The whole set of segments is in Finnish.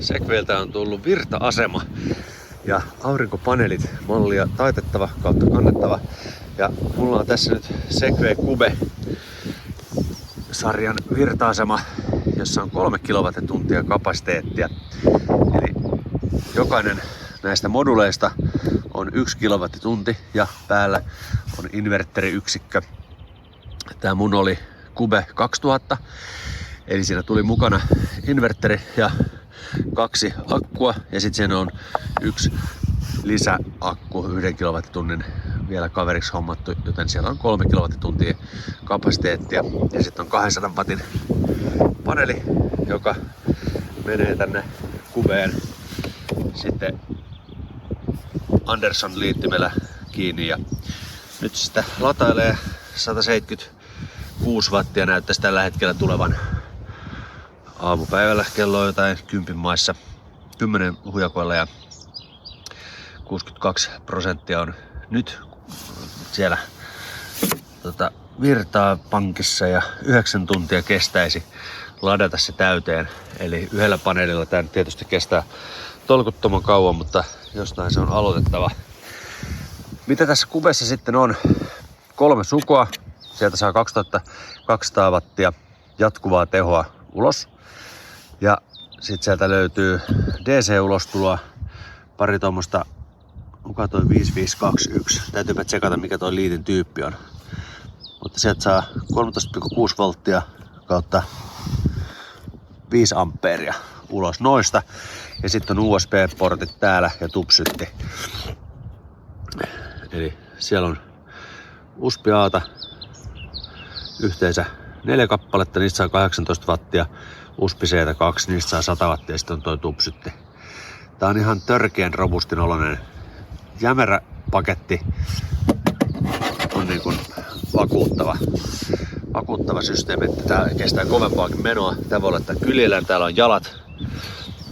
Segwayltä on tullut virta-asema ja aurinkopaneelit, mallia taitettava kautta kannettava. Ja mulla on tässä nyt Segway Cube-sarjan virta-asema, jossa on 3 kilowattituntia kapasiteettia. Eli jokainen näistä moduleista on 1 kilowattitunti ja päällä on inverteriyksikkö. Tää mun oli Cube 2000, eli siinä tuli mukana inverteri ja 2 akkua ja sitten siinä on 1 lisäakku 1 kilowattitunnin vielä kaveriksi hommattu, joten siellä on 3 kilowattituntia kapasiteettia ja sitten on 200 wattin paneeli, joka menee tänne Cubeen sitten Anderson-liittymellä kiinni ja nyt sitä latailee 176 wattia näyttäisi tällä hetkellä tulevan. Aamupäivällä kello on jotain 10 maissa, 10 hujakoilla ja 62% on nyt siellä virtaa pankissa ja 9 tuntia kestäisi ladata se täyteen. Eli yhdellä paneelilla tämä tietysti kestää tolkuttoman kauan, mutta jostain se on aloitettava. Mitä tässä Cubessa sitten on? 3 sukoa. Sieltä saa 2200 wattia jatkuvaa tehoa ulos. Ja sitten sieltä löytyy DC-ulostuloa, pari tuommoista, kuka toi 5521, täytyypä tsekata mikä toi liitin tyyppi on. Mutta sieltä saa 13,6 volttia kautta 5 ampeeria ulos noista. Ja sitten on USB-portit täällä ja tupsytti. Eli siellä on USB-A:ta yhteensä 4 kappaletta, niistä saa 18 wattia. USB-C:tä 2, niistä saa 100 wattia ja sitten on toi tupsytti. Tää on ihan törkeän robustin oloinen. Jämerä paketti on niin kuin vakuuttava systeemi, että tää kestää kovempaakin menoa. Tää voi laittaa kyljellään, täällä on jalat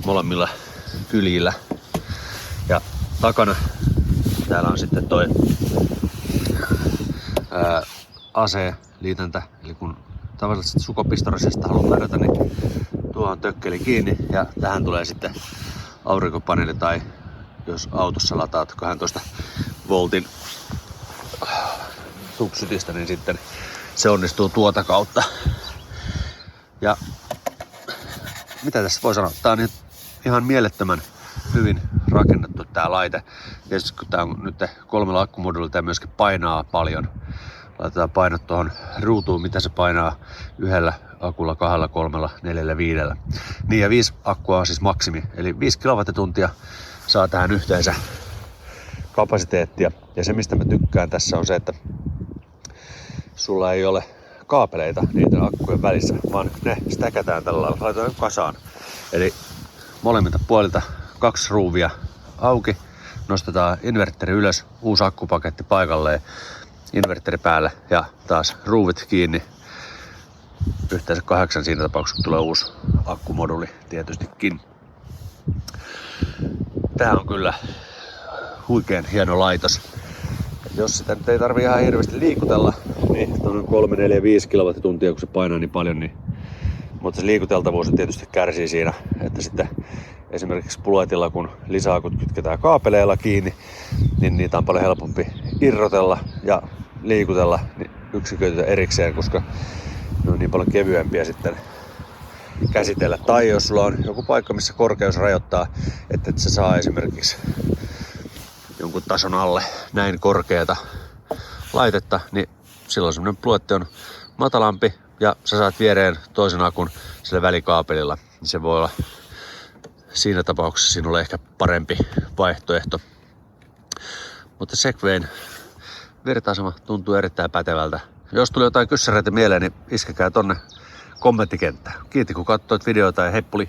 molemmilla kyljillä. Ja takana täällä on sitten toi AC-liitäntä, eli kun tavallisesti sukopistorisesta haluat ladata, niin tuohon tökkeli kiinni ja tähän tulee sitten aurinkopaneeli tai jos autossa lataat 12 voltin tupsytistä, niin sitten se onnistuu tuota kautta. Ja mitä tässä voi sanoa? Tää on ihan mielettömän hyvin rakennettu tää laite. Tietysti kun tää on nyt 3 akkumodulilla, tää myöskin painaa paljon. Laitetaan painot tuohon ruutuun, mitä se painaa yhdellä akulla, 2, 3, 4, 5. Niin ja 5 akkua on siis maksimi, eli 5 kilowattituntia saa tähän yhteensä kapasiteettia. Ja se mistä mä tykkään tässä on se, että sulla ei ole kaapeleita niiden akkujen välissä, vaan ne stäkätään tällä lailla, laitetaan kasaan. Eli molemmilta puolilta 2 ruuvia auki, nostetaan inverteri ylös, uusi akkupaketti paikalleen, inverteri päälle ja taas ruuvit kiinni. Yhteensä 8 siinä tapauksessa, kun tulee uusi akkumoduli tietystikin. Tää on kyllä huikean hieno laitos. Jos sitä nyt ei tarvii ihan hirveästi liikutella, niin on 3, 4, 5 kilowattituntia, kun se painaa niin paljon. Niin... Mutta se liikuteltavuus tietysti kärsii siinä, että sitten esimerkiksi Bulletilla, kun lisäakut kytketään kaapeleilla kiinni, niin niitä on paljon helpompi irrotella ja liikutella yksiköitä erikseen, koska ne on niin paljon kevyempiä sitten käsitellä. Tai jos sulla on joku paikka, missä korkeus rajoittaa, että et sä saa esimerkiksi jonkun tason alle näin korkeata laitetta, niin silloin semmonen Bulletti on matalampi ja sä saat viereen toisen akun sillä välikaapelilla. Niin se voi olla siinä tapauksessa sinulle ehkä parempi vaihtoehto. Mutta Segwayn virta-asema tuntuu erittäin pätevältä. Jos tuli jotain kyssäreitä mieleen, niin iskekää tonne kommenttikenttään. Kiitos kun katsoit videota ja heppuli!